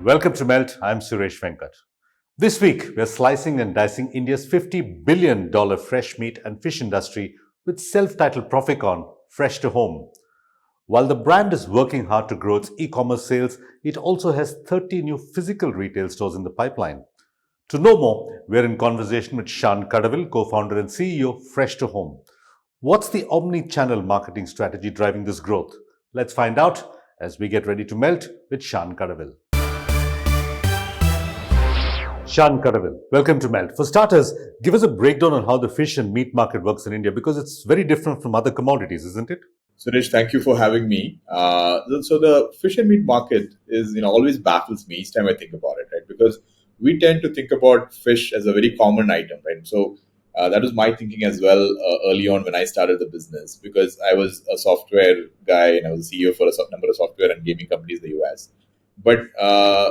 Welcome to Melt. I'm Suresh Venkat. This week, we're slicing and dicing India's $50 billion fresh meat and fish industry with self-titled Proficorn, Fresh to Home. While the brand is working hard to grow its e-commerce sales, it also has 30 new physical retail stores in the pipeline. To know more, we're in conversation with Shan Kadavil, co-founder and CEO, Fresh to Home. What's the Omnichannel marketing strategy driving this growth? Let's find out as we get ready to melt with Shan Kadavil. Shan Kadavil, welcome to Melt. For starters, give us a breakdown on how the fish and meat market works in India because it's very different from other commodities, isn't it? Suresh, thank you for having me. So the fish and meat market is, always baffles me each time I think about it, right? Because we tend to think about fish as a very common item, right? So that was my thinking as well early on when I started the business, because I was a software guy and I was a CEO for a number of software and gaming companies in the US. But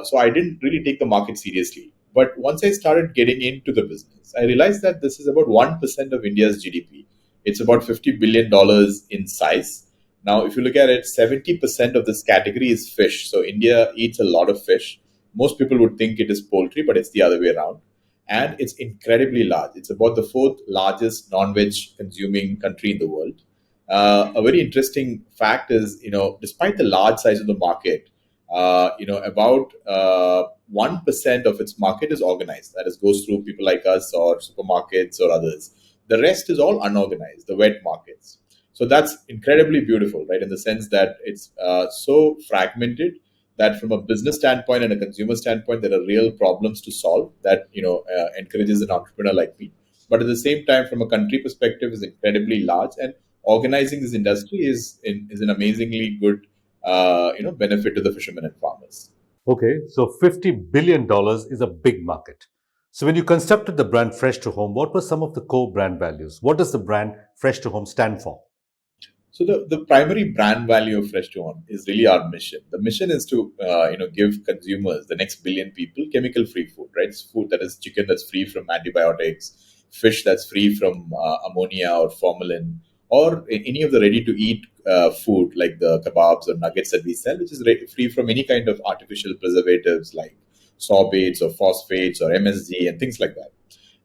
so I didn't really take the market seriously. But once I started getting into the business, I realized that this is about 1% of India's GDP. It's about $50 billion in size. Now, if you look at it, 70% of this category is fish. So India eats a lot of fish. Most people would think it is poultry, but it's the other way around. And it's incredibly large. It's about the fourth largest non-veg consuming country in the world. A very interesting fact is, despite the large size of the market, about 1% of its market is organized. That is, goes through people like us or supermarkets or others. The rest is all unorganized, the wet markets. So that's incredibly beautiful, right? In the sense that it's so fragmented that from a business standpoint and a consumer standpoint, there are real problems to solve that, encourages an entrepreneur like me. But at the same time, from a country perspective, is incredibly large, and organizing this industry is an amazingly good benefit to the fishermen and farmers. Okay, so $50 billion is a big market. So when you constructed the brand Fresh to Home, what were some of the core brand values? What does the brand Fresh to Home stand for? So the primary brand value of FreshToHome is really our mission. The mission is to give consumers, the next billion people, chemical-free food, right? It's food that is chicken that's free from antibiotics, fish that's free from ammonia or formalin, or any of the ready-to-eat food like the kebabs or nuggets that we sell, which is free from any kind of artificial preservatives like sorbates or phosphates or MSG and things like that.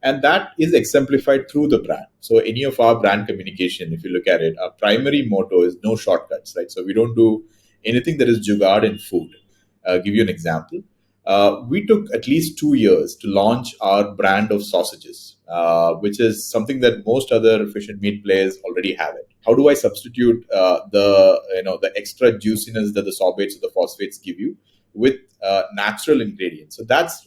And that is exemplified through the brand. So any of our brand communication, if you look at it, our primary motto is no shortcuts, right? So we don't do anything that is jugaad in food. Give you an example. We took at least 2 years to launch our brand of sausages, which is something that most other fish and meat players already have it. How do I substitute the extra juiciness that the sorbates or the phosphates give you with natural ingredients? So that's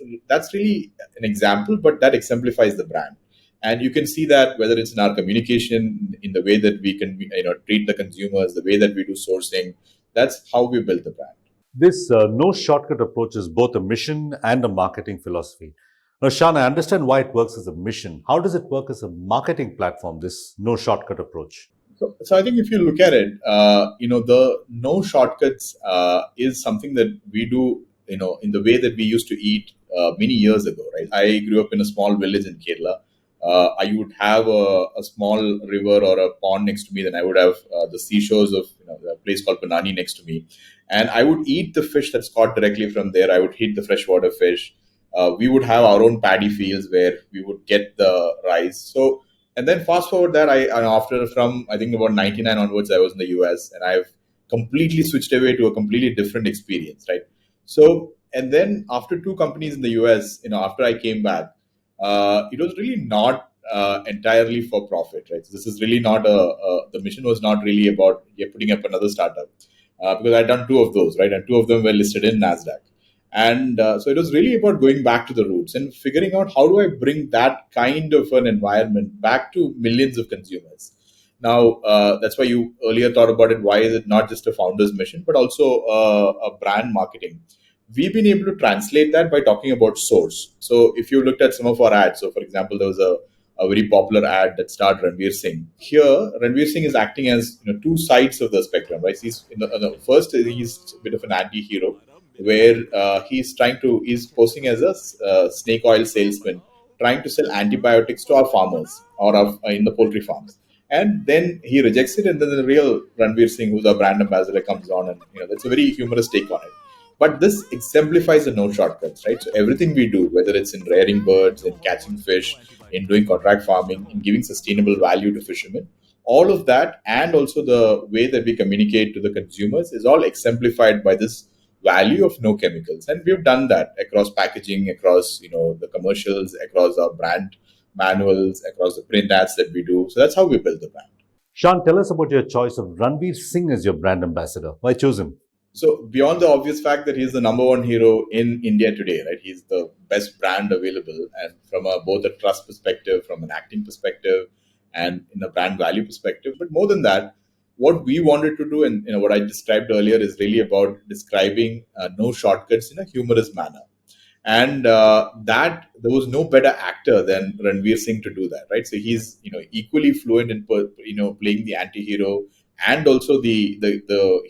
really an example, but that exemplifies the brand. And you can see that whether it's in our communication, in the way that we can treat the consumers, the way that we do sourcing, that's how we build the brand. This no shortcut approach is both a mission and a marketing philosophy. Now, Shan, I understand why it works as a mission. How does it work as a marketing platform, this no shortcut approach? So I think if you look at it, the no shortcuts is something that we do, in the way that we used to eat many years ago, right? I grew up in a small village in Kerala. I would have a small river or a pond next to me. Then I would have the seashores of a place called Panani next to me. And I would eat the fish that's caught directly from there. I would eat the freshwater fish. We would have our own paddy fields where we would get the rice. So, and then fast forward that I think about 99 onwards, I was in the US, and I've completely switched away to a completely different experience, right? So, and then after 2 companies in the US, after I came back, it was really not entirely for profit, right? So this is really not the mission was not really about putting up another startup, because I'd done 2 of those, right? And 2 of them were listed in NASDAQ. And so it was really about going back to the roots and figuring out how do I bring that kind of an environment back to millions of consumers. Now, that's why you earlier thought about it. Why is it not just a founder's mission, but also a brand marketing? We've been able to translate that by talking about source. So if you looked at some of our ads, so for example, there was a very popular ad that starred Ranveer Singh. Here, Ranveer Singh is acting as 2 sides of the spectrum, right? He's first, he's a bit of an anti-hero, where he's posing as a snake oil salesman, trying to sell antibiotics to our farmers or in the poultry farms. And then he rejects it, and then the real Ranveer Singh, who's our brand ambassador, comes on, and that's a very humorous take on it. But this exemplifies the no shortcuts, right? So everything we do, whether it's in rearing birds, in catching fish, in doing contract farming, in giving sustainable value to fishermen, all of that, and also the way that we communicate to the consumers, is all exemplified by this value of no chemicals. And we've done that across packaging, across the commercials, across our brand manuals, across the print ads that we do. So that's how we build the brand. Shan, tell us about your choice of Ranveer Singh as your brand ambassador. Why choose him? So beyond the obvious fact that he's the number one hero in India today, right? He's the best brand available, and from both a trust perspective, from an acting perspective, and in a brand value perspective. But more than that, what we wanted to do, and what I described earlier, is really about describing no shortcuts in a humorous manner. And that there was no better actor than Ranveer Singh to do that, right? So he's equally fluent in playing the anti-hero and also the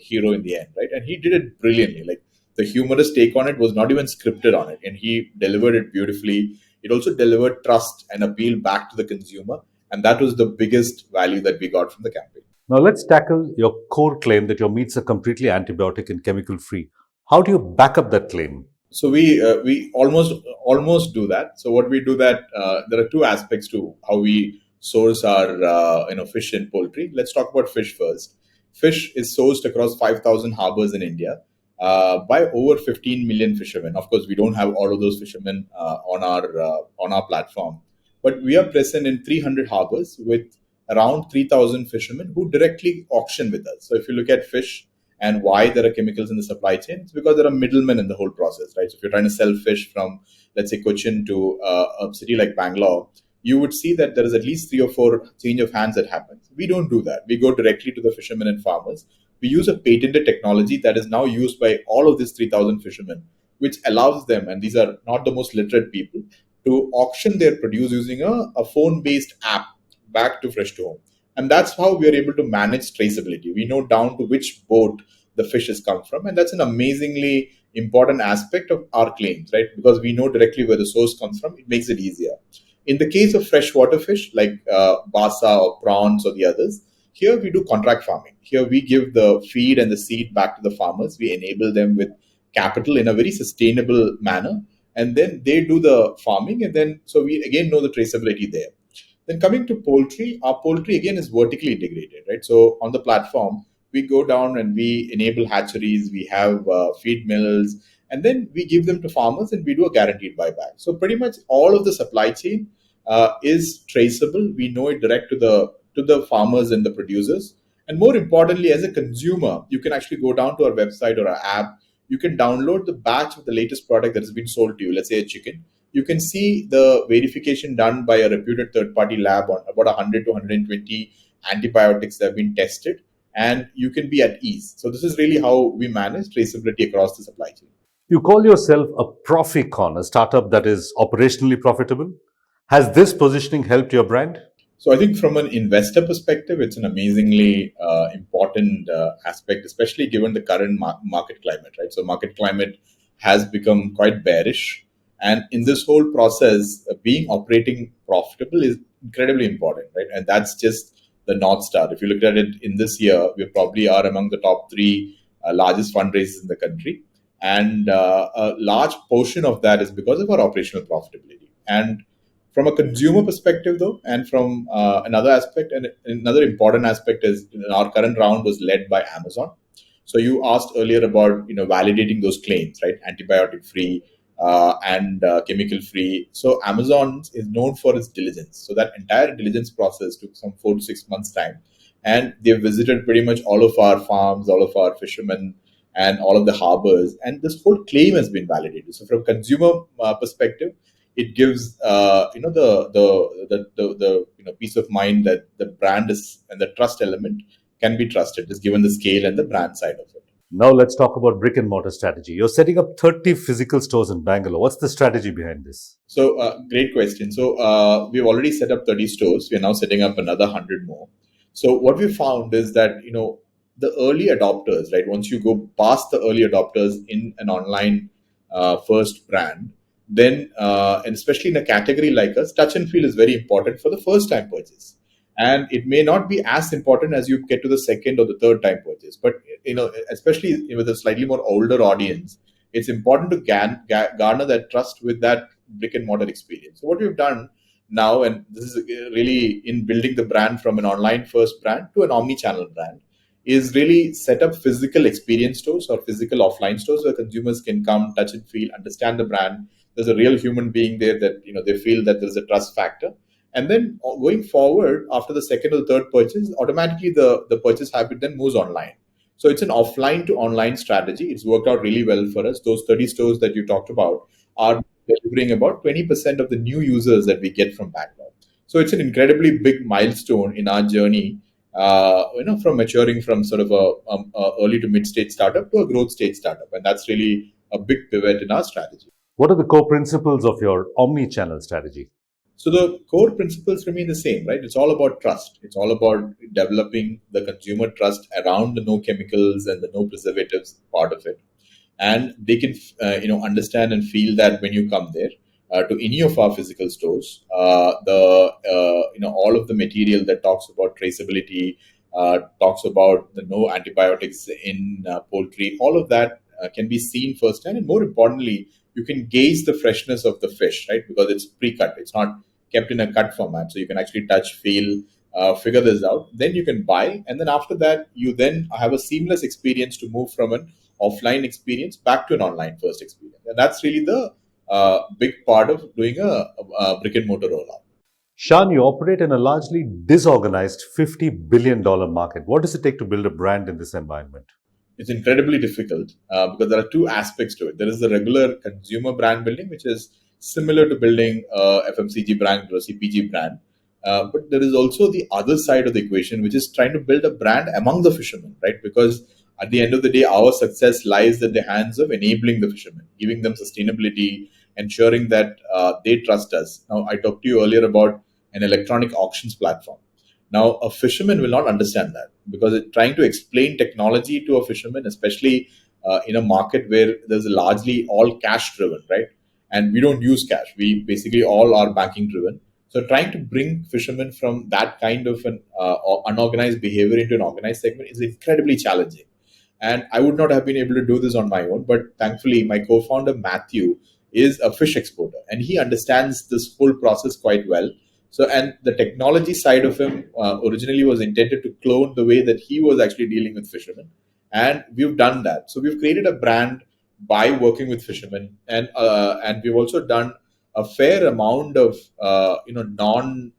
hero in the end, right? And he did it brilliantly. Like, the humorous take on it was not even scripted on it, and he delivered it beautifully. It also delivered trust and appeal back to the consumer, and that was the biggest value that we got from the campaign. Now let's tackle your core claim that your meats are completely antibiotic and chemical free. How do you back up that claim? So we almost do that. So what we do that, there are two aspects to how we source our fish and poultry. Let's talk about fish first. Fish is sourced across 5,000 harbors in India by over 15 million fishermen. Of course, we don't have all of those fishermen on our platform, but we are present in 300 harbors with around 3,000 fishermen who directly auction with us. So if you look at fish and why there are chemicals in the supply chain, it's because there are middlemen in the whole process, right? So if you're trying to sell fish from, let's say, Cochin to a city like Bangalore, you would see that there is at least 3 or 4 change of hands that happens. We don't do that. We go directly to the fishermen and farmers. We use a patented technology that is now used by all of these 3,000 fishermen, which allows them, and these are not the most literate people, to auction their produce using a phone-based app back to Fresh to Home. And that's how we are able to manage traceability. We know down to which boat the fish has come from, and that's an amazingly important aspect of our claims, right? Because we know directly where the source comes from. It makes it easier. In the case of freshwater fish like basa or prawns or the others, here we do contract farming. Here we give the feed and the seed back to the farmers. We enable them with capital in a very sustainable manner, and then they do the farming, and then so we again know the traceability there. Then coming to poultry, our poultry again is vertically integrated, right? So on the platform, we go down and we enable hatcheries, we have feed mills, and then we give them to farmers and we do a guaranteed buyback. So pretty much all of the supply chain is traceable. We know it direct to the farmers and the producers. And more importantly, as a consumer, you can actually go down to our website or our app. You can download the batch of the latest product that has been sold to you, let's say a chicken. You can see the verification done by a reputed third party lab on about 100 to 120 antibiotics that have been tested, and you can be at ease. So, this is really how we manage traceability across the supply chain. You call yourself a Proficorn, a startup that is operationally profitable. Has this positioning helped your brand? So I think from an investor perspective, it's an amazingly important aspect, especially given the current market climate, right? So market climate has become quite bearish, and in this whole process, being operating profitable is incredibly important, right? And that's just the north star. If you look at it in this year, we probably are among the top three largest fundraisers in the country, and a large portion of that is because of our operational profitability. And from a consumer perspective, though, and from another aspect, and another important aspect is our current round was led by Amazon. So you asked earlier about validating those claims, right? Antibiotic free and chemical free. So Amazon is known for its diligence. So that entire diligence process took some 4 to 6 months time, and they visited pretty much all of our farms, all of our fishermen, and all of the harbors, and this whole claim has been validated. So from consumer perspective, it gives the peace of mind that the brand is, and the trust element can be trusted, is given the scale and the brand side of it. Now let's talk about brick and mortar strategy. You're setting up 30 physical stores in Bangalore. What's the strategy behind this? So great question. So we've already set up 30 stores. We are now setting up another 100 more. So what we found is that the early adopters, right? Once you go past the early adopters in an online first brand, then and especially in a category like us, touch and feel is very important for the first time purchase, and it may not be as important as you get to the second or the third time purchase. But especially with a slightly more older audience, it's important to garner that trust with that brick and mortar experience. So what we've done now, and this is really in building the brand from an online first brand to an omni-channel brand, is really set up physical experience stores or physical offline stores where consumers can come, touch and feel, understand the brand. There's a real human being there that they feel that there's a trust factor. And then going forward, after the second or third purchase, automatically the purchase habit then moves online. So it's an offline to online strategy. It's worked out really well for us. Those 30 stores that you talked about are delivering about 20% of the new users that we get from Bangalore. So it's an incredibly big milestone in our journey, from maturing from sort of a early to mid stage startup to a growth stage startup. And that's really a big pivot in our strategy. What are the core principles of your omni-channel strategy? So the core principles remain the same, right? It's all about trust. It's all about developing the consumer trust around the no chemicals and the no preservatives part of it, and they can understand and feel that when you come there to any of our physical stores, the all of the material that talks about traceability, talks about the no antibiotics in poultry, all of that can be seen firsthand, and more importantly, you can gauge the freshness of the fish, right? Because it's pre-cut, it's not kept in a cut format, so you can actually touch, feel, figure this out. Then you can buy, and then after that, you then have a seamless experience to move from an offline experience back to an online first experience, and that's really the big part of doing a brick and mortar rollout. Shan, you operate in a largely disorganized $50 billion market. What does it take to build a brand in this environment? It's incredibly difficult because there are two aspects to it. There is the regular consumer brand building, which is similar to building a FMCG brand or a CPG brand. But there is also the other side of the equation, which is trying to build a brand among the fishermen, right? Because at the end of the day, our success lies in the hands of enabling the fishermen, giving them sustainability, ensuring that they trust us. Now, I talked to you earlier about an electronic auctions platform. Now, a fisherman will not understand that because trying to explain technology to a fisherman, especially in a market where there's largely all cash driven, right? And we don't use cash. We basically all are banking driven. So trying to bring fishermen from that kind of an unorganized behavior into an organized segment is incredibly challenging. And I would not have been able to do this on my own. But thankfully, my co-founder, Matthew, is a fish exporter and he understands this whole process quite well. So, and the technology side of him originally was intended to clone the way that he was actually dealing with fishermen. And we've done that. So we've created a brand by working with fishermen, and we've also done a fair amount of non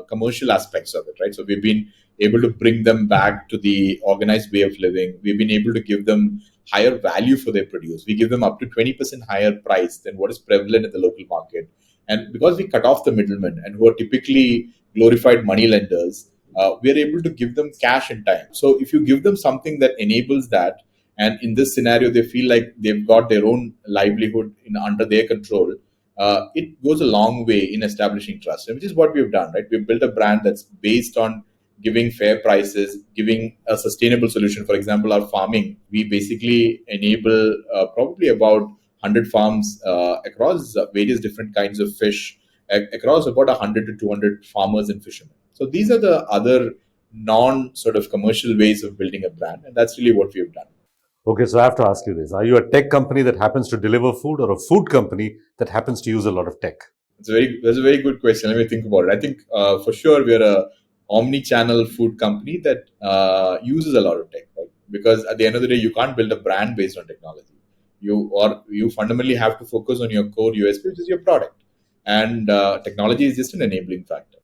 commercial aspects of it, right? So we've been able to bring them back to the organized way of living. We've been able to give them higher value for their produce. We give them up to 20% higher price than what is prevalent in the local market. And because we cut off the middlemen and who are typically glorified money lenders, we are able to give them cash in time. So if you give them something that enables that, and in this scenario they feel like they've got their own livelihood under their control, it goes a long way in establishing trust, and which is what we've done, right? We've built a brand that's based on giving fair prices, giving a sustainable solution. For example, our farming, we basically enable probably about 100 farms across various different kinds of fish, across about 100 to 200 farmers and fishermen. So these are the other non sort of commercial ways of building a brand, and that's really what we've done. Okay, so I have to ask you this. Are you a tech company that happens to deliver food or a food company that happens to use a lot of tech? That's a very good question. Let me think about it. I think for sure we're a omni-channel food company that uses a lot of tech, right? Because at the end of the day, you can't build a brand based on technology. You fundamentally have to focus on your core USP, which is your product, and technology is just an enabling factor.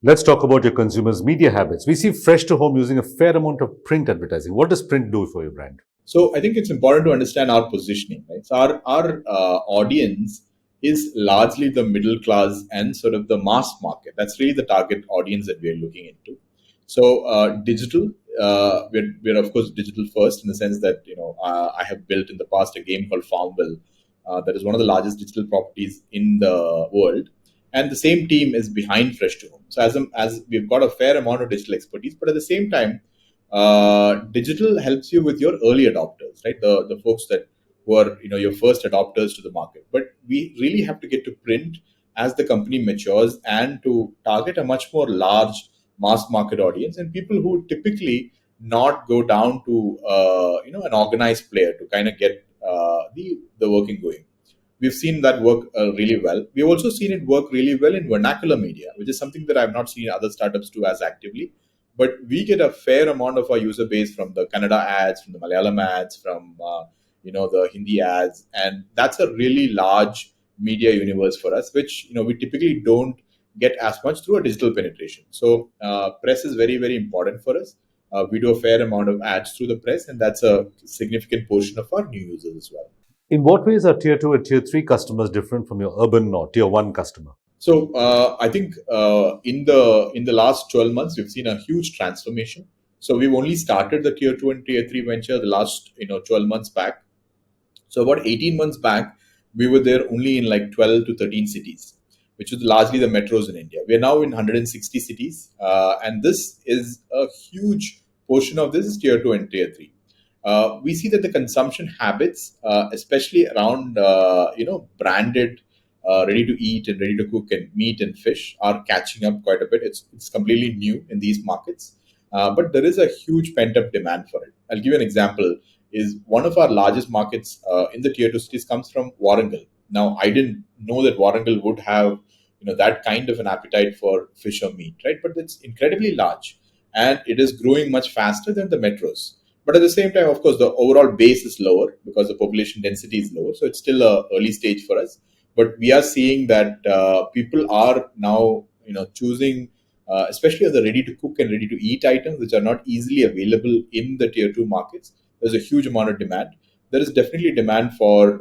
Let's talk about your consumers' media habits. We see Fresh to Home using a fair amount of print advertising. What does print do for your brand? So I think it's important to understand our positioning, right? So our audience is largely the middle class and sort of the mass market. That's really the target audience that we are looking into. So digital, we're of course digital first in the sense that I have built in the past a game called Farmville, that is one of the largest digital properties in the world, and the same team is behind Fresh to Home. So as we've got a fair amount of digital expertise, but at the same time, digital helps you with your early adopters, right? The folks that who are your first adopters to the market. But we really have to get to print as the company matures and to target a much more large mass market audience and people who typically not go down to an organized player to kind of get the working going. We've seen that work really well. We've also seen it work really well in vernacular media, which is something that I've not seen other startups do as actively. But we get a fair amount of our user base from the Kannada ads, from the Malayalam ads, from the Hindi ads, and that's a really large media universe for us, which we typically don't get as much through a digital penetration. So press is very, very important for us. We do a fair amount of ads through the press, and that's a significant portion of our new users as well. In what ways are tier 2 and tier 3 customers different from your urban or tier 1 customer? So I think in the last 12 months we've seen a huge transformation. So we've only started the tier 2 and tier 3 venture the last 12 months back. So about 18 months back, we were there only in like 12 to 13 cities, which was largely the metros in India. We are now in 160 cities, and this is a huge portion of this is tier 2 and tier 3. We see that the consumption habits, especially around branded, ready to eat and ready to cook and meat and fish, are catching up quite a bit. It's completely new in these markets, but there is a huge pent up demand for it. I'll give you an example. Is one of our largest markets in the tier 2 cities comes from Warangal. Now, I didn't know that Warangal would have that kind of an appetite for fish or meat, right? But it's incredibly large, and it is growing much faster than the metros. But at the same time, of course, the overall base is lower because the population density is lower. So it's still a early stage for us. But we are seeing that people are now, choosing, especially on the ready to cook and ready to eat items, which are not easily available in the tier 2 markets. There's a huge amount of demand. There is definitely demand for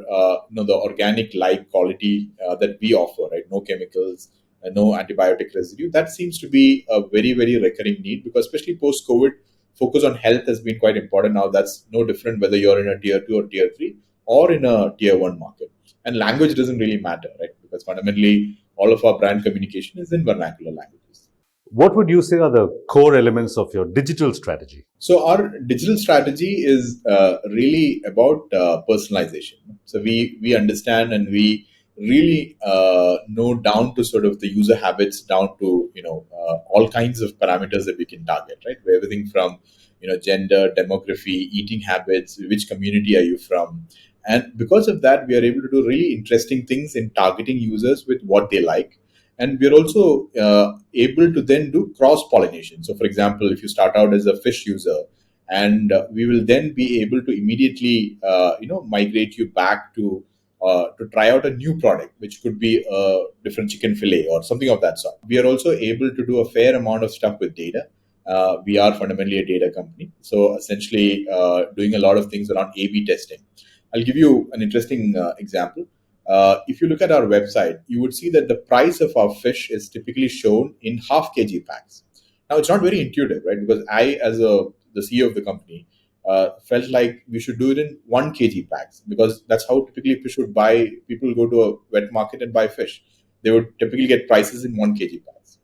the organic like quality that we offer, right? No chemicals, no antibiotic residue. That seems to be a very, very recurring need because especially post COVID, focus on health has been quite important. Now that's no different whether you're in a tier 2 or tier 3 or in a tier 1 market. And language doesn't really matter, right? Because fundamentally all of our brand communication is in vernacular languages. What would you say are the core elements of your digital strategy? So our digital strategy is really about personalization. So we understand and we really know down to sort of the user habits, down to all kinds of parameters that we can target, right? Where everything from gender, demography, eating habits, which community are you from, and because of that, we are able to do really interesting things in targeting users with what they like. And we're also able to then do cross pollination. So for example, if you start out as a fish user, and we will then be able to immediately migrate you back to try out a new product, which could be a different chicken fillet or something of that sort. We are also able to do a fair amount of stuff with data. We are fundamentally a data company, so essentially doing a lot of things around A/B testing. I'll give you an interesting example. If you look at our website, you would see that the price of our fish is typically shown in half kg packs. Now, it's not very intuitive, right? Because I, as the CEO of the company, felt like we should do it in 1 kg packs because that's how typically fish would buy. People go to a wet market and buy fish. They would typically get prices in 1 kg packs.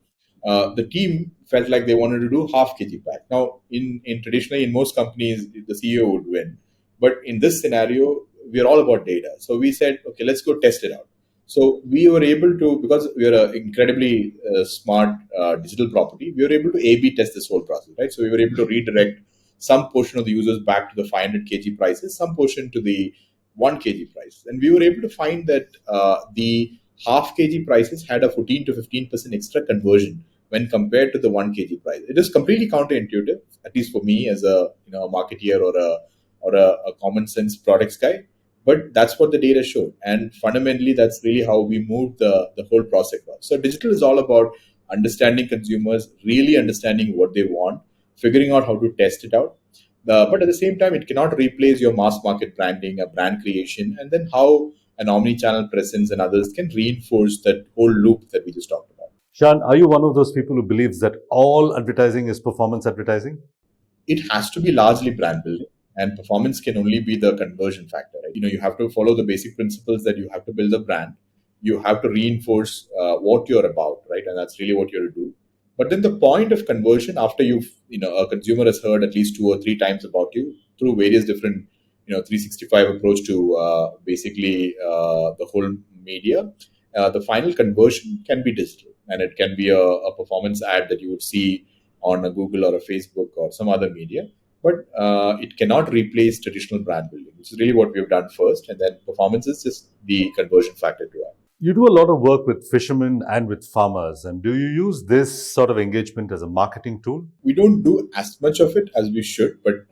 The team felt like they wanted to do half kg pack. Now, in traditionally in most companies, the CEO would win, but in this scenario, we are all about data. So we said, okay, let's go test it out. So we were able to, because we are an incredibly smart digital property, we were able to A/B test this whole process, right? So we were able to redirect some portion of the users back to the 500 kg prices, some portion to the 1 kg price, and we were able to find that the half kg prices had a 14 to 15% extra conversion when compared to the 1 kg price. It is completely counterintuitive, at least for me as a marketeer or a common sense products guy. But that's what the data showed. And fundamentally, that's really how we moved the whole process. So digital is all about understanding consumers, really understanding what they want, figuring out how to test it out. But at the same time, it cannot replace your mass market branding, a brand creation, and then how an omni-channel presence and others can reinforce that whole loop that we just talked about. Shan, are you one of those people who believes that all advertising is performance advertising? It has to be largely brand building, and performance can only be the conversion factor, right? You have to follow the basic principles that you have to build a brand, you have to reinforce what you're about, right? And that's really what you're to do. But then the point of conversion, after a consumer has heard at least 2 or 3 times about you through various different 365 approach to basically the whole media, the final conversion can be digital, and it can be a performance ad that you would see on a Google or a Facebook or some other media. but it cannot replace traditional brand building, which is really what we've done first, and then performance is just the conversion factor to add. You do a lot of work with fishermen and with farmers, and do you use this sort of engagement as a marketing tool? We don't do as much of it as we should, but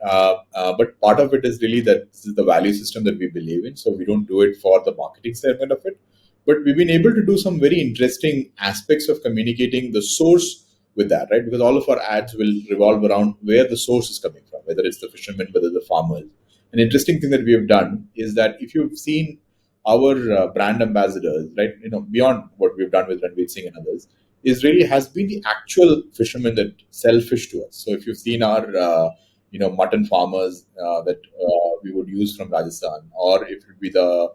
part of it is really that this is the value system that we believe in. So we don't do it for the marketing segment of it, but we've been able to do some very interesting aspects of communicating the source with that, right? Because all of our ads will revolve around where the source is coming from, whether it's the fishermen, whether the farmers. An interesting thing that we have done is that if you've seen our brand ambassadors, right, beyond what we've done with Ranveer Singh and others, is really has been the actual fishermen that sell fish to us. So if you've seen our mutton farmers that we would use from Rajasthan, or if it would be the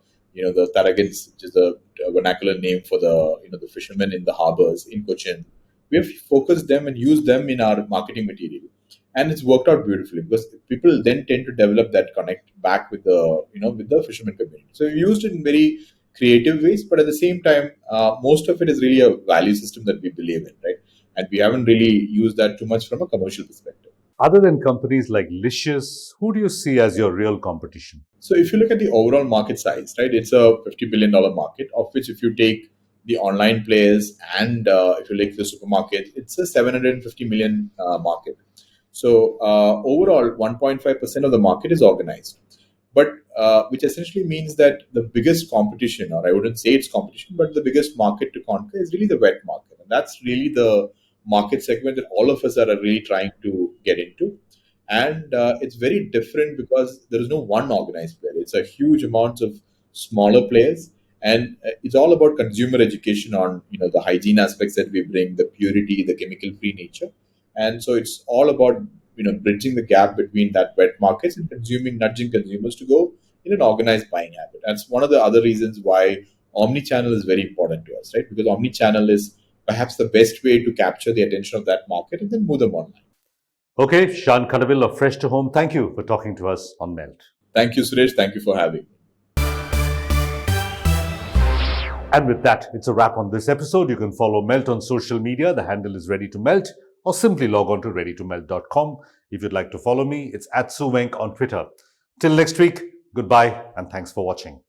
Taragans, which is a vernacular name for the fishermen in the harbors in Cochin, we have focused them and used them in our marketing material, and it's worked out beautifully because people then tend to develop that connect back with the fisherman community. So we used it in very creative ways, but at the same time, most of it is really a value system that we believe in, right? And we haven't really used that too much from a commercial perspective. Other than companies like Licious, who do you see as your real competition? So if you look at the overall market size, right, it's a $50 billion market, of which if you take the online players and if you look at the supermarket, it's a 750 million market. So overall, 1.5% of the market is organized, but which essentially means that the biggest competition, or I wouldn't say it's competition, but the biggest market to conquer is really the wet market. And that's really the market segment that all of us are really trying to get into. And it's very different because there is no one organized player. It's a huge amount of smaller players. And it's all about consumer education on the hygiene aspects that we bring, the purity, the chemical-free nature. And so it's all about bridging the gap between that wet markets and nudging consumers to go in an organized buying habit. That's one of the other reasons why omnichannel is very important to us, right? Because omnichannel is perhaps the best way to capture the attention of that market and then move them online. Okay, Shan Kadavil of Fresh to Home, thank you for talking to us on Melt. Thank you, Suresh. Thank you for having me. And with that, it's a wrap on this episode. You can follow Melt on social media. The handle is Ready to Melt, or simply log on to readytomelt.com. If you'd like to follow me, it's @Suvenk on Twitter. Till next week, goodbye and thanks for watching.